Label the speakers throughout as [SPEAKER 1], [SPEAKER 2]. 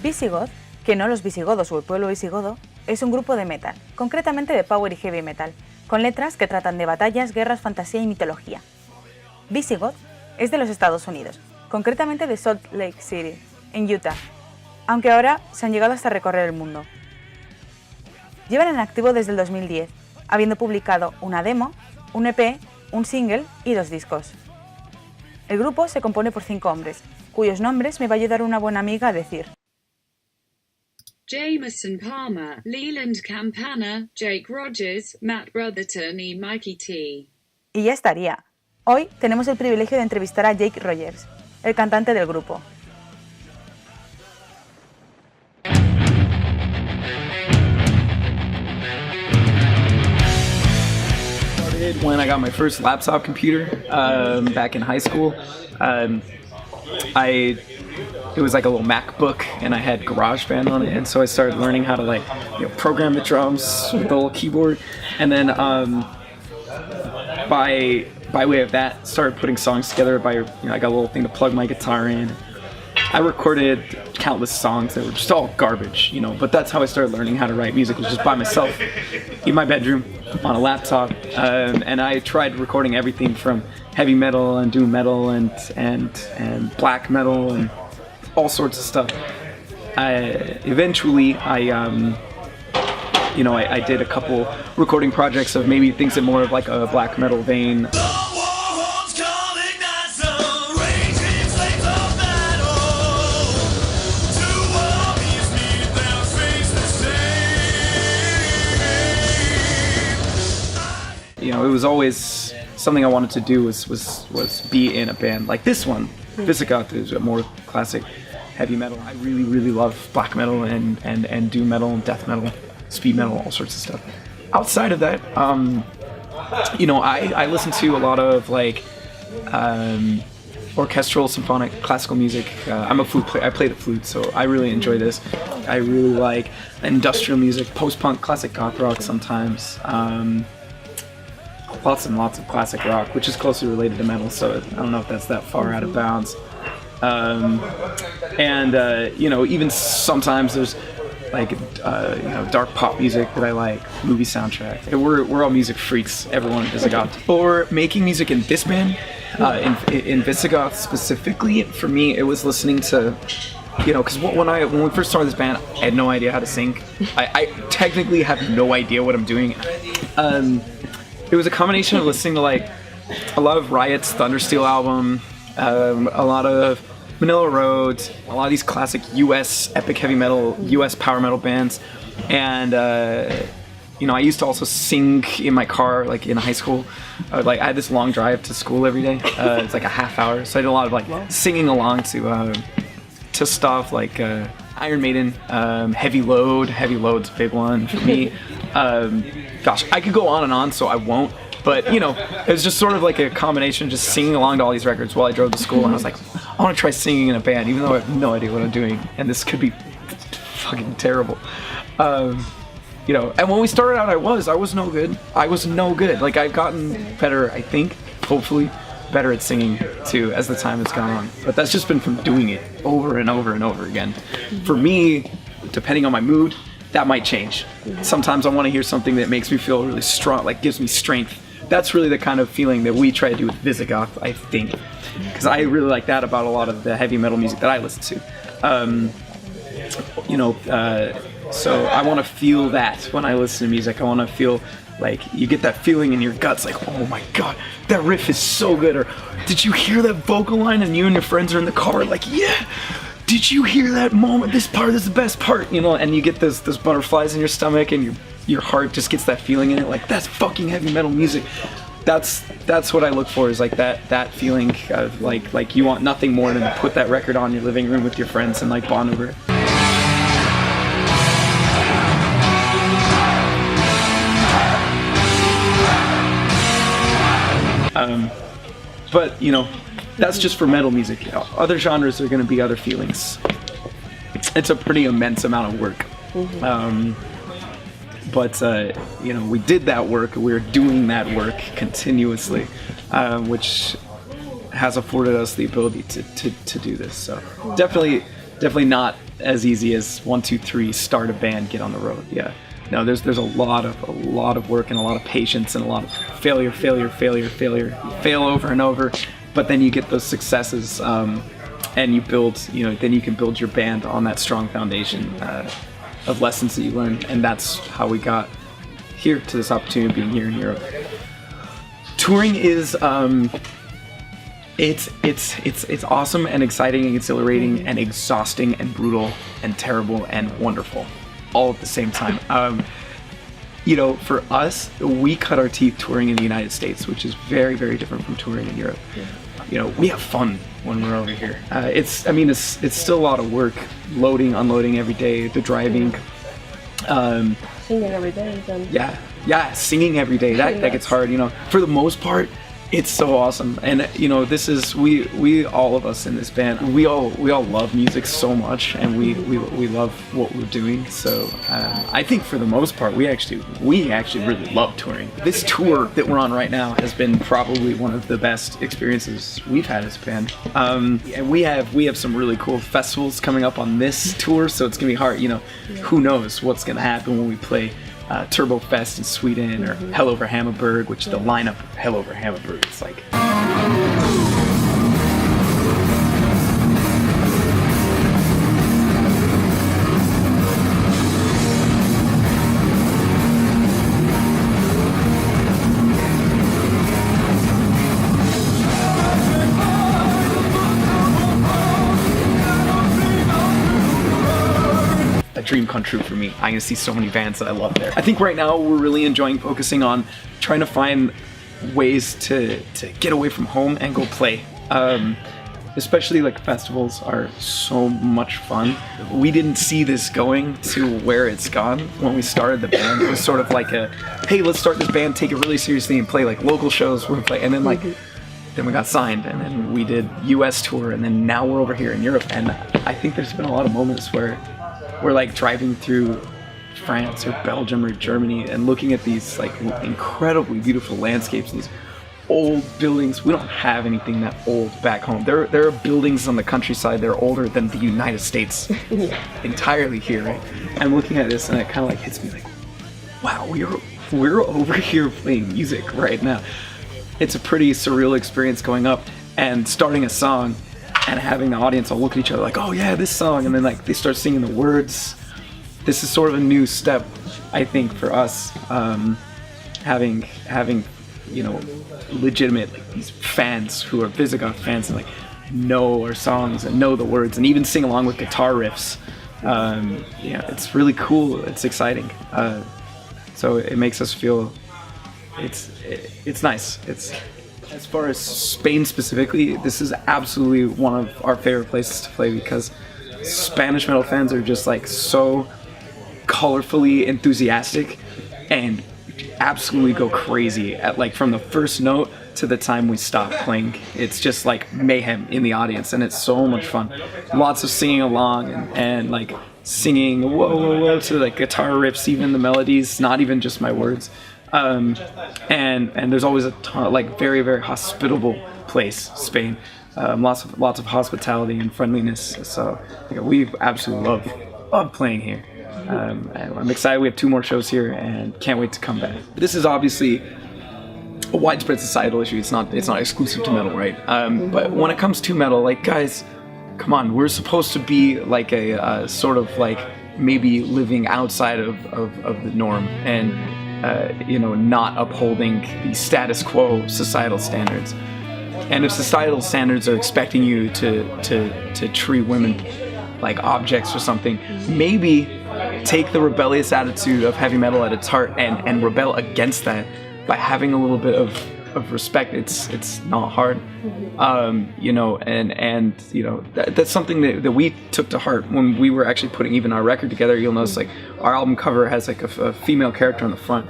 [SPEAKER 1] Visigoth, que no los visigodos o el pueblo visigodo, es un grupo de metal, concretamente de power y heavy metal, con letras que tratan de batallas, guerras, fantasía y mitología. Visigoth es de los Estados Unidos, concretamente de Salt Lake City, en Utah, aunque ahora se han llegado hasta recorrer el mundo. Llevan en activo desde el 2010, habiendo publicado una demo, un EP, un single y 2 discos. El grupo se compone por 5 hombres, cuyos nombres me va a ayudar una buena amiga a decir.
[SPEAKER 2] Jameson Palmer, Leland Campana, Jake Rogers, Matt Brotherton y Mikey T.
[SPEAKER 1] Y ya estaría. Hoy tenemos el privilegio de entrevistar a Jake Rogers, el cantante del grupo.
[SPEAKER 3] When I got my first laptop computer back in high school, it was like a little MacBook, and I had GarageBand on it, and so I started learning how to program the drums with the little keyboard, and then by way of that, started putting songs together. I got a little thing to plug my guitar in. I recorded countless songs that were just all garbage, but that's how I started learning how to write music, was just by myself in my bedroom on a laptop, and I tried recording everything from heavy metal and doom metal and black metal and all sorts of stuff. Eventually, I did a couple recording projects of maybe things in more of like a black metal vein. It was always something I wanted to do was be in a band like this one. Visigoth is a more classic heavy metal. I really love black metal and doom metal and death metal, speed metal, all sorts of stuff. Outside of that, I listen to a lot of orchestral, symphonic, classical music. I'm a flute player. I play the flute, so I really enjoy this. I really like industrial music, post-punk, classic goth rock sometimes. Lots and lots of classic rock, which is closely related to metal, so I don't know if that's that far out of bounds. Even sometimes there's dark pop music that I like, movie soundtrack. We're all music freaks, everyone in Visigoth. For making music in this band, in Visigoth specifically, for me, it was listening to, because when we first started this band, I had no idea how to sing. I technically have no idea what I'm doing. It was a combination of listening to a lot of Riot's Thundersteel album, a lot of Manila Road, a lot of these classic US epic heavy metal, US power metal bands, and I used to also sing in my car, in high school. I had this long drive to school every day. It's like a half hour, so I did a lot of singing along to stuff like Iron Maiden, Heavy Load. Heavy Load's a big one for me. Gosh, I could go on and on, so I won't. But, it was just sort of like a combination, just singing along to all these records while I drove to school. And I was like, I want to try singing in a band, even though I have no idea what I'm doing. And this could be fucking terrible. And when we started out, I was no good. I was no good. I've gotten better, I think, hopefully, better at singing, too, as the time has gone on. But that's just been from doing it over and over and over again. For me, depending on my mood, that might change. Sometimes I want to hear something that makes me feel really strong, gives me strength. That's really the kind of feeling that we try to do with Visigoth, I think. Because I really like that about a lot of the heavy metal music that I listen to. So I want to feel that when I listen to music. I want to feel you get that feeling in your guts, oh my god, that riff is so good. Or did you hear that vocal line and you and your friends are in the car yeah, did you hear that moment? This is the best part, and you get those butterflies in your stomach and your heart just gets that feeling in it, that's fucking heavy metal music. That's what I look for, is that feeling of you want nothing more than to put that record on in your living room with your friends and bond over it. But that's just for metal music. Other genres are going to be other feelings. It's a pretty immense amount of work. But we did that work. We're doing that work continuously, which has afforded us the ability to do this. So definitely not as easy as 1, 2, 3, start a band, get on the road. Yeah. No, there's a lot of work and a lot of patience and a lot of failure. You fail over and over, but then you get those successes, and you build, then you can build your band on that strong foundation of lessons that you learn, and that's how we got here to this opportunity of being here in Europe. Touring is it's awesome and exciting and exhilarating and exhausting and brutal and terrible and wonderful all at the same time. For us, we cut our teeth touring in the United States, which is very, very different from touring in Europe. We have fun when we're over here. It's still a lot of work, loading, unloading every day, the driving.
[SPEAKER 4] Singing every day. Then.
[SPEAKER 3] Yeah, singing every day. That gets hard. For the most part, it's so awesome. And this is we all of us in this band. We all love music so much, and we love what we're doing. So I think for the most part, we actually really love touring. This tour that we're on right now has been probably one of the best experiences we've had as a band. And we have some really cool festivals coming up on this tour, so it's gonna be hard. Who knows what's gonna happen when we play Turbo Fest in Sweden, or Hell Over Hammerberg, which the lineup of Hell Over Hammerberg, it's like... dream come true for me. I'm gonna see so many bands that I love there. I think right now we're really enjoying focusing on trying to find ways to get away from home and go play. Especially like festivals are so much fun. We didn't see this going to where it's gone when we started the band. It was sort of like hey, let's start this band, take it really seriously, and play like local shows. We're play, and then then we got signed, and then we did US tour, and then now we're over here in Europe. And I think there's been a lot of moments where we're like driving through France or Belgium or Germany and looking at these like incredibly beautiful landscapes, these old buildings. We don't have anything that old back home. There are buildings on the countryside that are older than the United States entirely here, right? I'm looking at this and it kind of like hits me like, wow, we're over here playing music right now. It's a pretty surreal experience going up and starting a song and having the audience all look at each other like, oh yeah, this song, and then like they start singing the words. This is sort of a new step, I think, for us, having legitimate like these fans who are Visigoth fans and like know our songs and know the words and even sing along with guitar riffs. It's really cool. It's exciting. So it makes us feel it's nice. As far as Spain specifically, this is absolutely one of our favorite places to play because Spanish metal fans are just like so colorfully enthusiastic and absolutely go crazy at like from the first note to the time we stop playing. It's just like mayhem in the audience, and it's so much fun. Lots of singing along and like singing whoa whoa whoa to like guitar riffs, even the melodies, not even just my words. And there's always a ton, like very, very hospitable place, Spain. Lots of hospitality and friendliness. So we absolutely love playing here. And I'm excited. We have 2 more shows here and can't wait to come back. This is obviously a widespread societal issue. It's not exclusive to metal, right? But when it comes to metal, like guys, come on, we're supposed to be like a sort of like maybe living outside of the norm and not upholding the status quo societal standards. And if societal standards are expecting you to treat women like objects or something, maybe take the rebellious attitude of heavy metal at its heart and rebel against that by having a little bit of respect. It's not hard, that's something that we took to heart when we were actually putting even our record together. You'll notice like our album cover has like a female character on the front,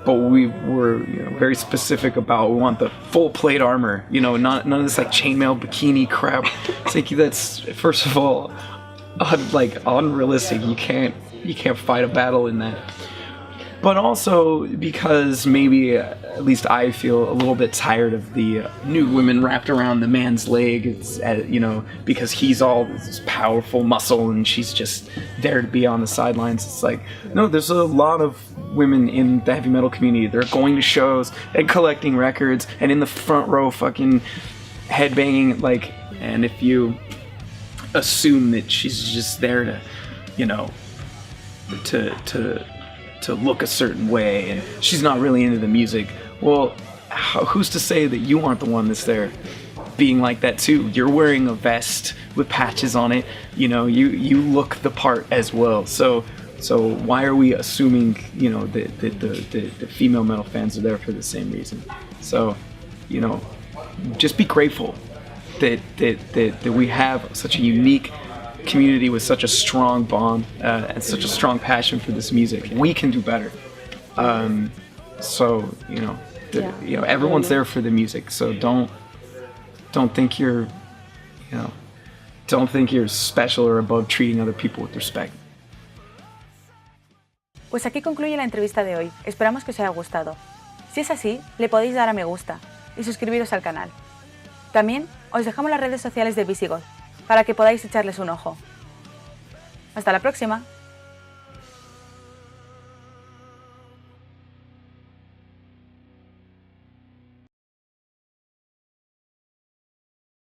[SPEAKER 3] but we were very specific about we want the full plate armor, none of this like chainmail bikini crap. It's like that's first of all unrealistic. You can't fight a battle in that. but also because maybe at least I feel a little bit tired of the new women wrapped around the man's leg. It's, you know, because he's all this powerful muscle and she's just there to be on the sidelines. It's like, no, there's a lot of women in the heavy metal community. They're going to shows and collecting records and in the front row fucking headbanging, like, and if you assume that she's just there to, you know, to look a certain way and she's not really into the music, well, who's to say that you aren't the one that's there being like that too? You're wearing a vest with patches on it, you know, you look the part as well. So why are we assuming, you know, that the female metal fans are there for the same reason? So, you know, just be grateful that we have such a unique community with such a strong bond and such a strong passion for this music. We can do better. So, you know, you know, everyone's there for the music. So don't think you're, you know, don't think you're special or above treating other people with respect.
[SPEAKER 1] Pues aquí concluye la entrevista de hoy. Esperamos que os haya gustado. Si es así, le podéis dar a me gusta y suscribiros al canal. También os dejamos las redes sociales de Visigoth para que podáis echarles un ojo. Hasta la próxima.